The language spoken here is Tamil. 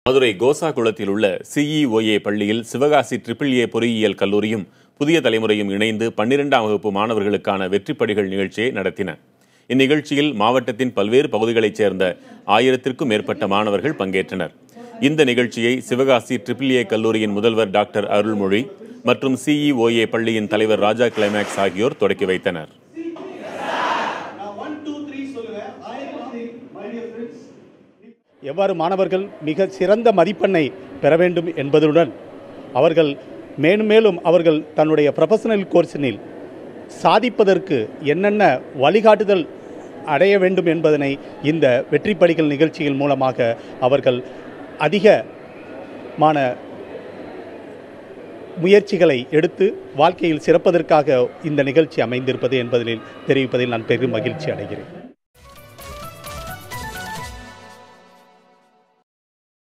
மதுரை கோசாகுளத்தில் உள்ள CEOA பள்ளியில் சிவகாசி AAA பொறியியல் கல்லூரியும் புதிய தலைமுறையும் இணைந்து 12ஆம் வகுப்பு மாணவர்களுக்கான வெற்றிப்படிகள் நிகழ்ச்சியை நடத்தின. இந்நிகழ்ச்சியில் மாவட்டத்தின் பல்வேறு பகுதிகளைச் சேர்ந்த 1000க்கும் மேற்பட்ட மாணவர்கள் பங்கேற்றனர். இந்த நிகழ்ச்சியை சிவகாசி AAA கல்லூரியின் முதல்வர் டாக்டர் அருள்மொழி மற்றும் CEOA பள்ளியின் தலைவர் ராஜா கிளைமேக்ஸ் ஆகியோர் தொடக்கி வைத்தனர். எவ்வாறு மாணவர்கள் மிக சிறந்த மதிப்பெண்ணை பெற வேண்டும் என்பதுடன் அவர்கள் மேலும் அவர்கள் தன்னுடைய ப்ரொஃபஷனல் கோர்ஸினில் சாதிப்பதற்கு என்னென்ன வழிகாட்டுதல் அடைய வேண்டும் என்பதனை இந்த வெற்றிப்படிகள் நிகழ்ச்சிகள் மூலமாக அவர்கள் அதிகமான முயற்சிகளை எடுத்து வாழ்க்கையில் சிறப்பதற்காக இந்த நிகழ்ச்சி அமைந்திருப்பது என்பதில் தெரிவிப்பதில் நான் பெரும் மகிழ்ச்சி அடைகிறேன்.